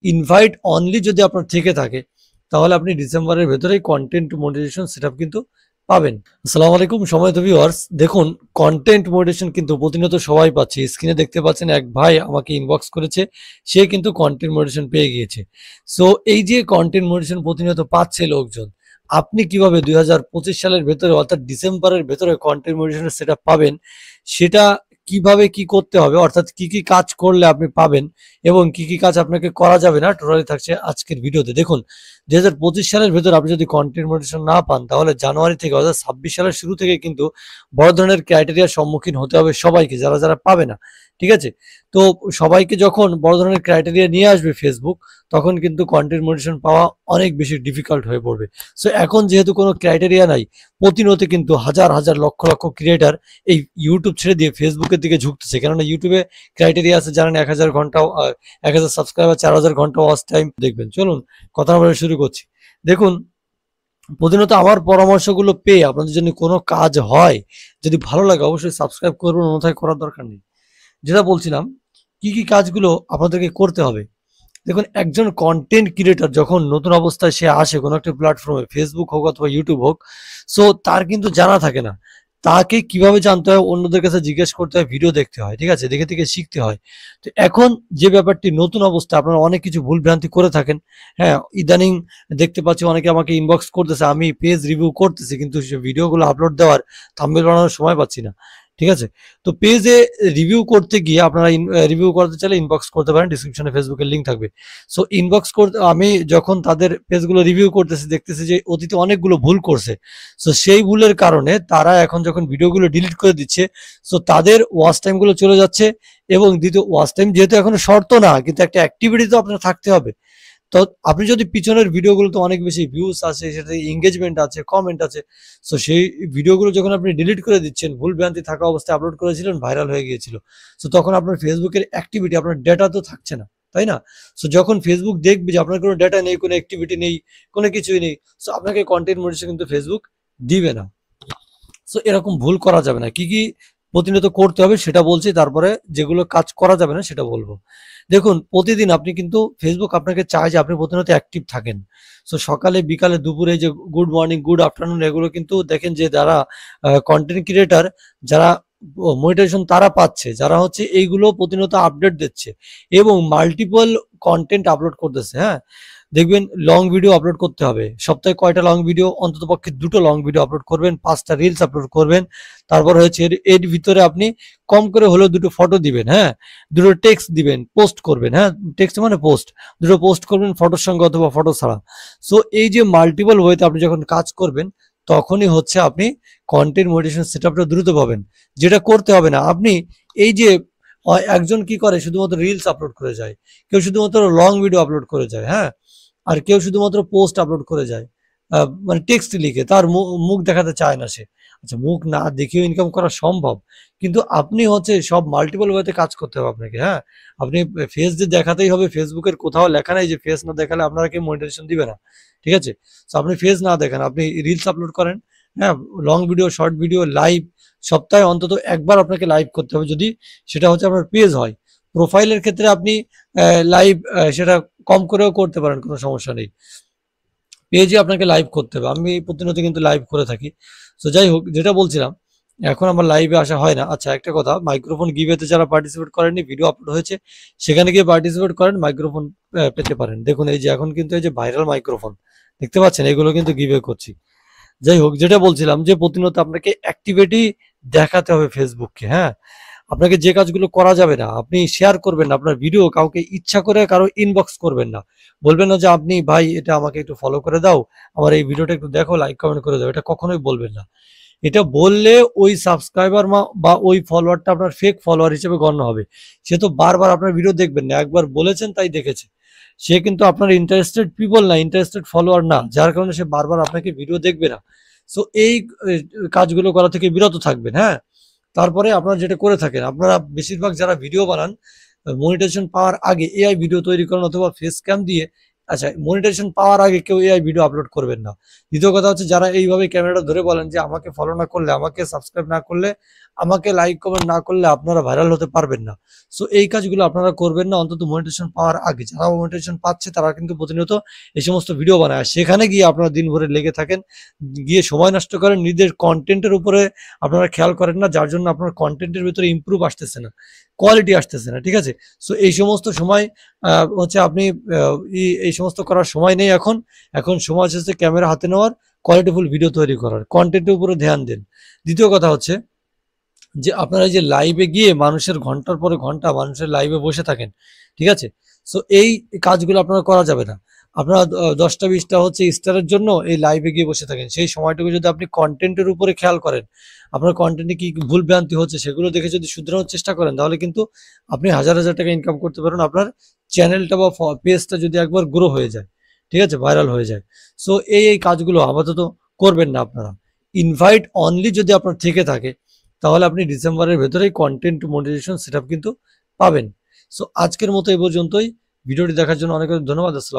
Invite only যদি আপনার থেকে থাকে তাহলে আপনি ডিসেম্বরের ভেতরেই কন্টেন্ট মনিটাইজেশন সেটআপ কিন্তু পাবেন। আসসালামু আলাইকুম সম্মানিত ভিউয়ার্স, দেখুন কন্টেন্ট মনিটাইজেশন কিন্তু প্রতিনিয়ত সবাই পাচ্ছে। স্ক্রিনে দেখতে পাচ্ছেন এক ভাই আমাকে ইনবক্স করেছে, সে কিন্তু কন্টেন্ট মনিটাইজেশন পেয়ে গিয়েছে। সো এই যে কন্টেন্ট মনিটাইজেশন প্রতিনিয়ত পাচ্ছে লোকজন, আপনি কিভাবে 2025 সালের ভেতরে অর্থাৎ ডিসেম্বরের ভেতরে কন্টেন্ট মনিটাইজেশন সেটআপ পাবেন, সেটা কিভাবে কি করতে হবে, অর্থাৎ কি কি কাজ করলে আপনি পাবেন এবং কি কি কাজ আপনাকে করা যাবে না, টোটালি থাকছে আজকের ভিডিওতে। দেখুন 2025 সালের ভেতর আপনি যদি কন্টেন্ট মনিটাইজেশন না পান তাহলে জানুয়ারি থেকে অর্থাৎ 26 সালের শুরু থেকে কিন্তু বড় ধরনের ক্রাইটেরিয়ার সম্মুখীন হতে হবে সবাইকে, যারা যারা পাবে না। ঠিক আছে, তো সবাইকে যখন বড় ধরনের ক্রাইটেরিয়া নিয়ে আসবে ফেসবুক, তখন কিন্তু কন্টেন্ট মনিটাইজেশন পাওয়া অনেক বেশি ডিফিকাল্ট হয়ে পড়বে। সো এখন যেহেতু কোনো ক্রাইটেরিয়া নাই, প্রতিনিয়ত কিন্তু হাজার হাজার লক্ষ লক্ষ ক্রিয়েটার এই ইউটিউব ছেড়ে দিয়ে ফেসবুকের দিকে ঝুঁকতেছে। কেননা ইউটিউবে ক্রাইটেরিয়া আছে, জানেন 1000 ঘন্টা, 1000 সাবস্ক্রাইবার, 4000 ঘন্টা ওয়াচ টাইম দেখবেন। চলুন কথা বলা শুরু করছি। দেখুন প্রতিনিয়ত আমার পরামর্শগুলো পেয়ে আপনাদের জন্য কোনো কাজ হয়, যদি ভালো লাগে অবশ্যই সাবস্ক্রাইব করবেন, অন্যথায় করার দরকার নেই। যেটা বলছিলাম, কি কি কাজগুলো আপনাদেরকে করতে হবে। দেখুন একজন কন্টেন্ট ক্রিয়েটর যখন নতুন অবস্থায় সে আসে কোনো একটা প্ল্যাটফর্মে, ফেসবুক হোক অথবা ইউটিউব হোক, সো তার কিন্তু জানা থাকে না তাকে কিভাবে জানতে হয়, অন্যদের কাছে জিজ্ঞেস করতে হয়, ভিডিও দেখতে হয়, ঠিক আছে, দেখে দেখে শিখতে হয়। তো এখন যে ব্যাপারটি নতুন অবস্থা, আপনারা অনেক কিছু ভুল ভ্রান্তি করে থাকেন। হ্যাঁ, ইদানিং দেখতে পাচ্ছি অনেকে আমাকে ইনবক্স করতেছে, আমি পেজ রিভিউ করতেছি কিন্তু সে ভিডিওগুলো আপলোড দেওয়ার, থাম্বনেল বানানোর সময় পাচ্ছি না। ঠিক আছে, তো পেজে রিভিউ করতে গিয়ে আপনারা রিভিউ করতে চাইলে ইনবক্স করতে পারেন, ডিসক্রিপশনে ফেসবুকের লিঙ্ক থাকবে। সো ইনবক্স করতে আমি যখন তাদের পেজগুলো রিভিউ করতেছি, দেখতেছি যে অতীতে অনেকগুলো ভুল করছে। সো সেই ভুলের কারণে তারা এখন যখন ভিডিওগুলো ডিলিট করে দিচ্ছে, সো তাদের ওয়াচ টাইমগুলো চলে যাচ্ছে। এবং দ্বিতীয়, ওয়াচ টাইম যেহেতু এখনো শর্ত না, কিন্তু একটা অ্যাক্টিভিটি তো আপনার থাকতে হবে। তো আপনি যদি পিছনের ভিডিওগুলোতে অনেক বেশি ভিউজ আছে, সেটাতে এঙ্গেজমেন্ট আছে, কমেন্ট আছে, সো সেই ভিডিওগুলো যখন আপনি ডিলিট করে দিচ্ছেন, ভুল ভ্রান্তি থাকা অবস্থায় আপলোড করেছিলেন, ভাইরাল হয়ে গিয়েছিল, সো তখন আপনার ফেসবুকের অ্যাক্টিভিটি, আপনার ডেটা তো থাকছে না, তাই না? সো যখন ফেসবুক দেখবে যে আপনার কোনো ডেটা নেই, কোনো অ্যাক্টিভিটি নেই, কোনো কিছুই নেই, সো আপনাকে কন্টেন্ট মনিটাইজেশন কিন্তু ফেসবুক দিবে না। সো এরকম ভুল করা যাবে না। কি কি প্রতিনিয়ত করতে হবে সেটা বলছি, তারপরে যেগুলো কাজ করা যাবে না সেটা বলবো। দেখুন প্রতিদিন আপনি কিন্তু, ফেসবুক আপনাকে চায় যে আপনি প্রতিনিয়ত অ্যাক্টিভ থাকেন। সো সকালে, বিকালে, দুপুরে যে গুড মর্নিং, গুড আফটারনুন, এগুলো কিন্তু দেখেন যে যারা কন্টেন্ট ক্রিয়েটার, যারা মনিটাইজেশন তারা পাচ্ছে, যারা হচ্ছে এইগুলো প্রতিনিয়ত আপডেট দিচ্ছে এবং মাল্টিপল কন্টেন্ট আপলোড করতেছে। হ্যাঁ, দেখবেন লং ভিডিও আপলোড করতে হবে। সপ্তাহে কয়টা লং ভিডিও? অন্ততপক্ষে ২ টো লং ভিডিও আপলোড করবেন, ৫ টা রিলস আপলোড করবেন। তারপর হচ্ছে এর ভিতরে আপনি কম করে হলেও ২ টো ফটো দিবেন, হ্যাঁ? ২ টো টেক্সট দিবেন, পোস্ট করবেন, হ্যাঁ? টেক্সট মানে পোস্ট। ২ টো পোস্ট করবেন ফটোর সঙ্গে অথবা ফটো ছাড়া। সো এই যে মাল্টিপল ওয়েতে আপনি যখন কাজ করবেন, তখনই হচ্ছে আপনি কনটেন্ট মনিটাইজেশন সেটআপটা দ্রুত পাবেন। যেটা করতে হবে না, আপনি এই যে একজন কি করে শুধুমাত্র রিলস আপলোড করে যায়, কেউ শুধুমাত্র লং ভিডিও আপলোড করে যায়, হ্যাঁ? আর কেউ শুধুমাত্র পোস্ট আপলোড করে যায়, মানে টেক্সট লিখে, তার মুখ দেখাতে চায় না সে। আচ্ছা, মুখ না দেখিয়েও ইনকাম করা সম্ভব, কিন্তু আপনি হচ্ছে সব মাল্টিপল ওয়েতে কাজ করতে হবে আপনাকে। হ্যাঁ, আপনি ফেস যে দেখাতেই হবে, ফেসবুকের কোথাও লেখা নাই যে ফেস না দেখালে আপনারা কেউ মনিটাইজেশন দিবে না। ঠিক আছে, তো আপনি ফেস না দেখান, আপনি রিলস আপলোড করেন, হ্যাঁ, long video, short video, live, সপ্তাহে অন্তত একবার আপনাকে লাইভ করতে হবে, যদি সেটা হচ্ছে আপনার পেজ হয়। প্রোফাইলের ক্ষেত্রে আপনি লাইভ সেটা কম করেও করতে পারেন, কোনো সমস্যা নেই। পেজে আপনাকে লাইভ করতে হবে। আমি প্রতিনিয়ত কিন্তু লাইভ করে থাকি। সো যাই হোক, যেটা বলছিলাম, এখন আমার লাইভে আসা হয় না। আচ্ছা একটা কথা, মাইক্রোফোন গিভওয়েতে যারা পার্টিসিপেট করেননি, ভিডিও আপলোড হয়েছে, সেখানে গিয়ে পার্টিসিপেট করেন, মাইক্রোফোন পেতে পারেন। দেখুন এই যে এখন কিন্তু এই যে ভাইরাল মাইক্রোফোন দেখতে পাচ্ছেন, এগুলো কিন্তু গিভওয়ে করছি। যাই হোক, যেটা বলছিলাম যে প্রতিনিয়ত আপনাকে অ্যাক্টিভিটি দেখাতে হবে ফেসবুককে। হ্যাঁ, আপনাকে যে কাজগুলো করা যাবে না, আপনি শেয়ার করবেন না আপনার ভিডিও, কাউকে ইচ্ছা করে কারো ইনবক্স করবেন না। বলবেন না যে আপনি ভাই এটা আমাকে একটু ফলো করে দাও, আমার এই ভিডিওটা একটু দেখো, লাইক কমেন্ট করে দাও, এটা কখনোই বলবেন না। এটা বললে ওই সাবস্ক্রাইবার বা ওই ফলোয়ারটা আপনার ফেক ফলোয়ার হিসেবে গণ্য হবে। সে তো বারবার আপনার ভিডিও দেখবেন না, একবার বলেছেন তাই দেখেছে। সে কিন্তু আপনার ইন্টারেস্টেড পিপল না, ইন্টারেস্টেড ফলোয়ার না, যার কারণে সে বারবার আপনাকে ভিডিও দেখবে না। সো এই কাজগুলো করা থেকে বিরত থাকবেন। হ্যাঁ, তারপরে আপনারা যেটা করে থাকেন, আপনারা বেশিরভাগ যারা ভিডিও বানান, মনিটাইজেশন পাওয়ার আগে এআই ভিডিও তৈরি করেন অথবা ফেস ক্যাম দিয়ে। আচ্ছা, মনিটাইজেশন পাওয়ার আগে কেউ এআই ভিডিও আপলোড করবেন না। দ্বিতীয় কথা হচ্ছে, যারা এইভাবে ক্যামেরাটা ধরে বলেন যে আমাকে ফলো না করলে, আমাকে সাবস্ক্রাইব না করলে আমাকে লাইক কমেন্ট না করলে আপনারা ভাইরাল হতে পারবেন না। সো এই কাজগুলো আপনারা করবেন না অন্তত মনিটাইজেশন পাওয়ার আগে। যারা মনিটাইজেশন পাচ্ছে তারা কিন্তু প্রতিনিয়ত এই সমস্ত ভিডিও বানায়। আর সেখানে গিয়ে আপনারা দিন ভরে লেগে থাকেন, গিয়ে সময় নষ্ট করেন, নিজের কনটেন্টের উপরে আপনারা খেয়াল করেন না, যার জন্য আপনার কনটেন্টের ভিতরে ইমপ্রুভ আসতেছে না, কোয়ালিটি আসতেছে না। ঠিক আছে? সো এই সমস্ত সময় হচ্ছে আপনি এই সমস্ত করার সময় নেই এখন। এখন সময় হচ্ছে ক্যামেরা হাতে নেওয়ার, কোয়ালিটিফুল ভিডিও তৈরি করার, কনটেন্টের উপরে ধ্যান দেন। দ্বিতীয় কথা হচ্ছে যে আপনারা যে লাইভে গিয়ে মানুষের ঘন্টার পরে ঘন্টা মানুষের লাইভে বসে থাকেন, ঠিক আছে? সো এই কাজগুলো আপনারা করা যাবে না। আপনারা 10টা 20টা হচ্ছে স্টারের জন্য এই লাইভে গিয়ে বসে থাকেন। সেই সময়টুকু যদি আপনি কনটেন্টের উপরে খেয়াল করেন, আপনার কনটেন্টে কি ভুল ভ্রান্তি হচ্ছে সেগুলো দেখে যদি শুধরানোর চেষ্টা করেন, তাহলে কিন্তু আপনি হাজার হাজার টাকা ইনকাম করতে পারেন। আপনার চ্যানেলটা বা পেজটা যদি একবার গ্রো হয়ে যায়, ঠিক আছে, ভাইরাল হয়ে যায়। সো এই কাজগুলো আপাতত করবেন না আপনারা। ইনভাইট অনলি যদি আপনার থেকে থাকে, তাহলে আপনি ডিসেম্বরের ভেতরেই কন্টেন্ট মনিটাইজেশন সেটআপ কিন্তু পাবেন। সো আজকের মতো এই পর্যন্তই। ভিডিওটি দেখার জন্য অনেক অনেক ধন্যবাদ। আসসালাম।